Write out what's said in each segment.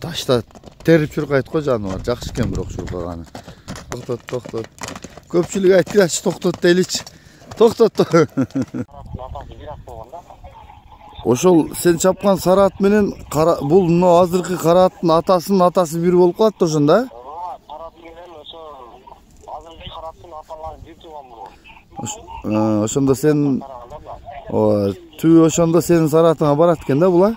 Taşta terip çurkayt ko janwar. Жақсы eкен бирок çurkagany. Toxtot. Köpçülük aytkyraç toxtot deyliç. Toxtot. Ошол сен чапкан сары ат менен бул мына азыркы кара аттын атасынын атасы бир болуп калат да ошондо. Кара ат менен ошо азыркы кара аттын аталары бир туган болот. Ошондо сен түбү ошондо сенин сары атыңа барат экен да була?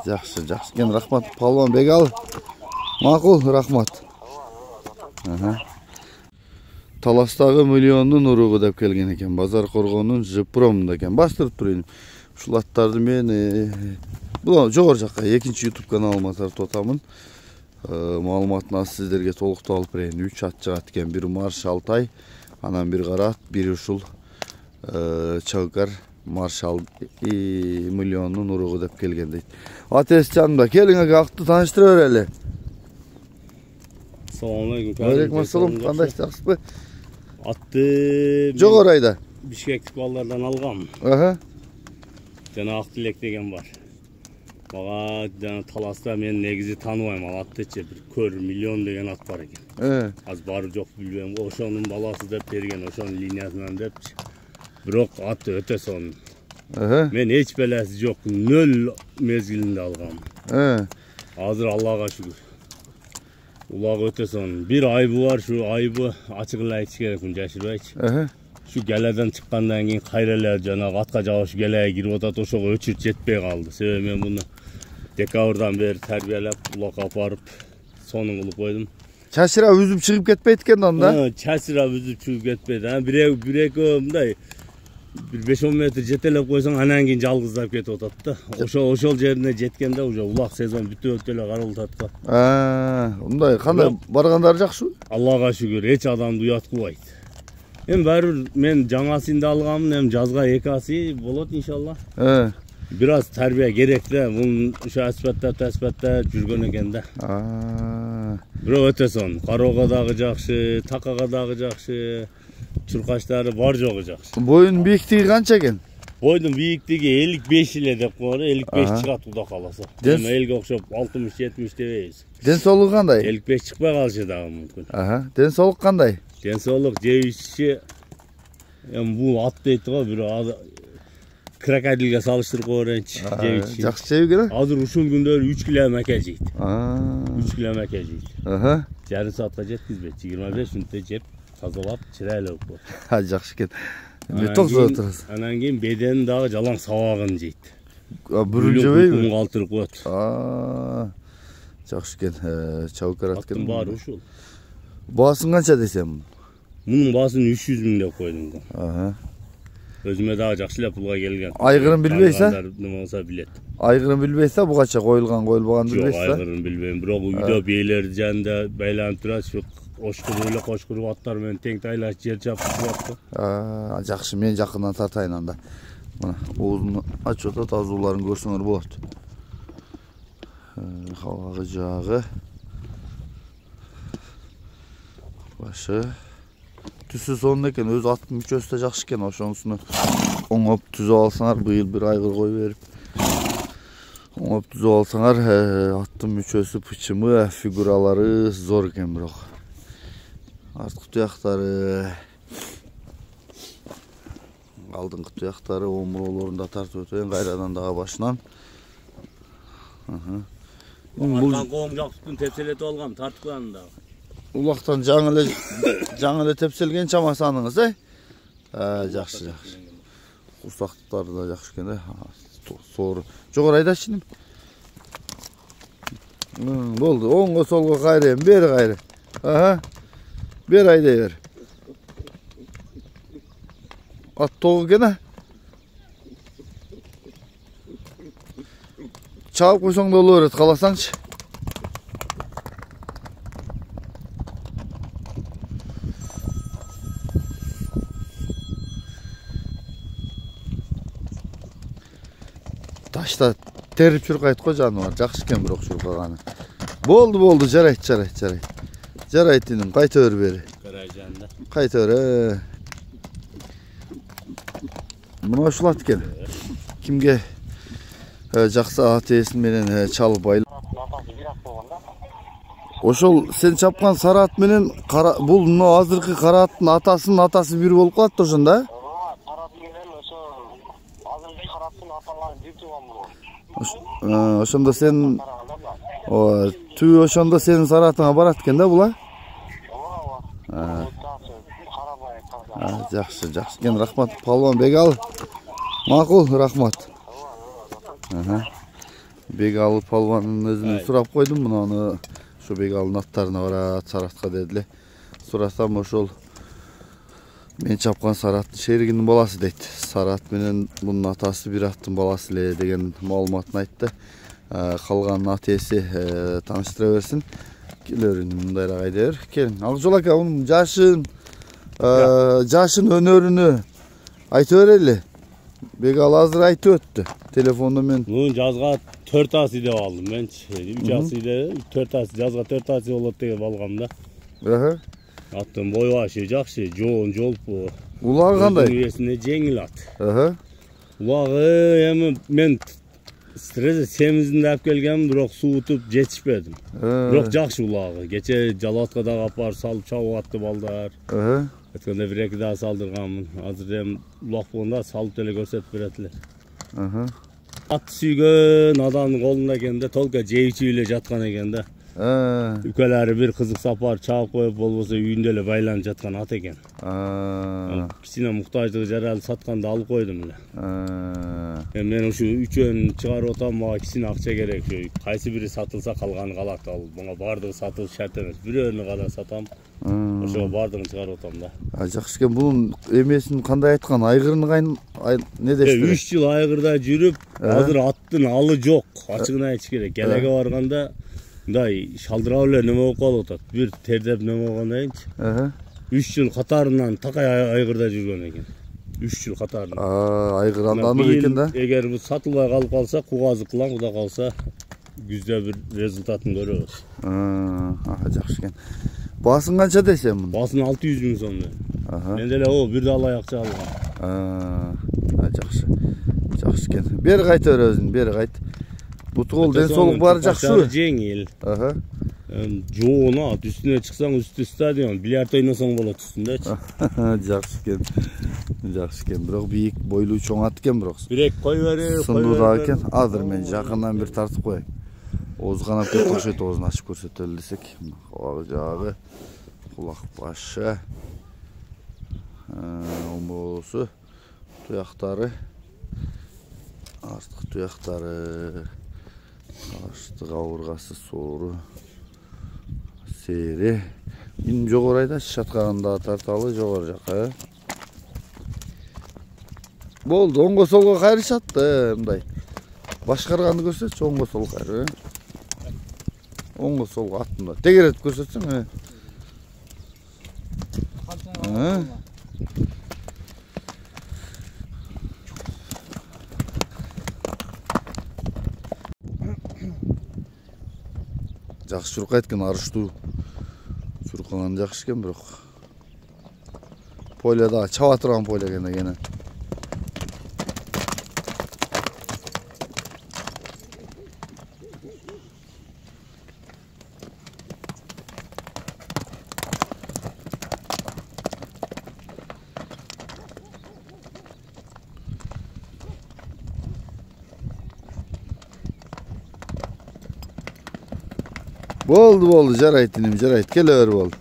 Жақсы экен, рахмат палван Бегал. Макул, рахмат. Таластагы миллиондун уругу деп келген экен. Базар коргоонун Жыпромунда экен. Бастырып турайын. Ушул аттарды мен бул жогору жакка экинчи YouTube каналыма тартып атамын. Маалыматын сиздерге толуктуу алып берейин. 3 ат чыгат экен. Бир Маршал Тай, анан бир кара ат, бир ушул Чагар Маршал миллиондун уругу деп келген дейт. Атес жанымда, келиңер акты тааныштыра берели. Assalamu alaikum. Алейкум ассалам. Кандай жакшысызбы? Атты жогору айда. Бишкектик балдардан алгам. Жана Ак Тилек деген бар. Мага жана таласта мен негизи тааныбайм, ал аттычы бир көр миллион деген ат бар экен. Аз бары жок билбейм. Ошонун баласы деп берген, ошонун линиясынан депчи. Бирок ат өтө сонун. Мен эч белеси жок, 0 мезгилинде алгам. Азыр Аллага шүгүр. Улак өтө сонун. Бир айбы бар, шу айбы ачык эле айтыш керекмин, жашырбайчы. Şu geleden çıkkandan keyin kayreler жанагы атка жабыш geleye кирип атат, ошого өчүрт жетпей калды. Себеби мен буну декабрдан бери тарбиялап, улакка апарып, сонун кылып койдум. Чачыра үзүп чыгып кетпейт экен анда. Чачыра үзүп чыгып кетпейт. Бир экөө мындай bir 5-10 метр жетелеп койсоң, анан кийин жалгыздап кетип атат да. Ошол жерине жеткенде уже улак сезон бүтүп эле каралып атат. Мындай кандай баргандары жакшыбы? Аллага шүгүр, эч адамды уят кылбайт. Hem bari men жаңасын да алганмын, hem жазга 2 асы болот иншалла. Biraz terbiye gerekli. Bunun şu aspette жүргөн экен да. Бирок өтө сонун. Кароого дагы жакшы, такага дагы жакшы, чуркачтары бар жогу жакшы. Boyun бийиктиги канча экен? Boydun бийиктиги 55 эле деп коёр, 55 чыгат Кудай кааласа. Эми элге окшоп 60-70 дебейбиз. Ден соолугу кандай? 55 чыкпай калышы дагы мүмкүн. Ден соолук кандай? Ден соолук жебиши бул ат дейт го, бирок крокодилге салыштырып коеренчи жебиши. Жакшы жеби керек. Азыр ушул күндөрү 3 километр жейт. 3 километр жейт. Жарым саатка жеткизбейт. 25 мүнөттө жеп, тазалап, чырайлап коет. Жакшы экен. Токсоп турасыз. Анан кийин бедени дагы жалаң сабагын жейт. Бүрүн жебейби? Кум калтырып коет. Жакшы экен. Чабыкар аткен. Аттын баары ушул. Баасын канча десем? Мунун баасын 300 миң деп койдум. Өзүмө дагы жакшы эле пулга келген. Айгырын билбейсиз? Нема болсо билет. Айгырын билбейсиз, бугача коюлган, коюлбаган билбейсиз? Жок, айгырын билбейм. Бирок үйдө бийлер жанында байланып турат, ушу кошкуруу эле кошкуруп аттар менен тең тайлаш жер чапып атты. Жакшы, мен жакындан тартайын анда. Мына оозун ачып атат, азууларын көрсөңөр болот. Кабагы жагы. Başı түсү сонун экен, өз аттын мүчөсү да жакшы экен, ошонусуну оңоп түзүп алсаңар, быйыл бир айгыр кой берип оңоп түзүп алсаңар, аттын мүчөсү, пычымы, фигуралары зор экен. Бирок арткы туяктары, алдыңкы туяктары, омуроолорунда тартып өтөйүн, кайрадан дагы башынан. Бул коом жакшысын тепселетип алгам, тартып коем дагы. Улактан жаңы эле тепселген чамасаныңыз, жакшы. Курсактары да жакшы экен, соору. Жогору айдачы. Болду, оңго солго кайрайм, бери кайры. Бери айдай бер. Ат тогу экен. Чабып койсоң да боло берет, кааласаңчы. Taşta terip çurkayt ko janwar. Жакшы экен бирок чуркаганы. Болду, жарайт. Жарайт дедим, кайта бер бери. Каражанда. Кайта бер. Мына ушул ат экен. Кимге Жақсы атесин менен чалып байыл. Атасы бир ат болгонда. Ошол сен чапкан сары ат менен бул мына азыркы кара аттын атасынын атасы бир болуп калат ошондо. Тарат менен ошо азыркы кара аттын аталары бир тууган болот. Ошондо сен түбү ошондо сенин сары атыңа барат экен да бул, Жакшы, жакшы экен, рахмат. Палван Бегалы. Макул, рахмат. Бегалы палвандын өзүнөн сурап койдум, мына ошо Бегалынын аттарына барат, сары атка дедиле. Сурасам ошол мен чапкан сары аттын шеригинин баласы дейт. Сары ат менен мунун атасы бир аттын баласы эле деген маалыматын айтты. Калган атеси тааныштыра берсин. Келерин мындайраак айда бер. Келиң. Акжол ака, унун жашын өнөрүнү айтып берели. Бегалы азыр айтып өттү. Телефондо мен жазга 4 асы деп алдым. Мен 3 асы деп 4 асы, жазга 4 асы болот деп алгам да. Аттын бой башы жакшы, жоон жолпу. Улагы кандай? Үйесине жеңил ат. Улагы эми мен семизинде алып келгем, бирок суутуп жетишпедим. Бирок жакшы улагы. Кече Жалаатка дагы апарып салып чабып атты балдар. Өткөндө 1-2 да салдырганмын. Азыр эми улак болгондо салып деле көрсөтүп берет эле. Ат сүйгөн адамдын колунда экен да, толка жейчи эле жаткан экен да. Үкөлөрү бир кызык сапар чаап коюп, болбосо үйүндө эле байланып жаткан ат экен. Кичине муктаждыгы жаралып сатканда алып койдум эле. Мен ушу үчөөнү чыгарып атам, мага кичине акча керек. Кайсы бири сатылса калганы калат. Ал мага бардыгы сатылып шарт эмес. Бирөөнү гана сатам. Ошо бардыгын чыгарып атам да. Жакшы экен. Бунун эмесин кандай айткан? Айгырын не дештире? 3 жыл айгырда жүрүп, азыр аттын алы жок. Ачыгын айтыш керек. Келеге барганда мындай шалдырап эле неме болуп калып атат. Бир тердеп неме болгондон кийин 3 жыл катарынан такай айгырда жүргөн экен. 3 жыл катарынан. Айгыр анданыр экен да. Эгер бул сатылбай калып калса, кугазы кылам, куда калса күздө бир результатын көрөбүз. Жакшы экен. Басын канча десем мун? Басын 600 000 сом. Мен деле бир да алай акча алгам. Жакшы. Жакшы экен. Бери кайта бер өзүң, бери кайт. Бутугул ден соолук баары жакшыбы? Жеңил. Жоон ат, үстүнө чыксаң үстү стадион, бильярд ойносоң болот үстүндөчү. Жакшы экен. Жакшы экен. Бирок бийик бойлуу чоң ат экен бирок. Бирек кой берип, сындуу да экен. Азыр мен жакындан бир тартып коеюн. Ооз канап кетип окшойт, оозун ачып көрсөтөлү десек. Жагы кулак башы. Омбосу, туяктары. Артык туяктары. Аштык кабыргасы соору. Сери. Ин жогору айдашы, шаткаганда тарталы жогору жака. Болду, оңго солго кайрышат мындай. Башкарганды көрсөтчү, оңго солго кайры. Оңго солго аттымда. Тегеретип көрсөтсөң. Жакшы чуркайт экен, арыштуу. Чуркаган жакшы экен, бирок поледа чаба турган поле экен. Болду, жарайт иним, жарайт. Келе бер болду.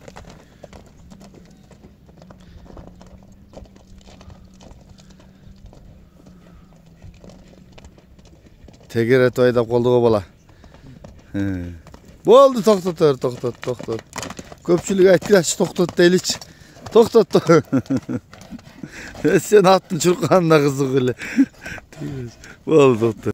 Тегерет айдап калды го бала. Болду, токтот. Көпчүлүк айткылачы, токтот дейличи. Токтот. Сен аттын чурканына кызык эле. Болду, токтот.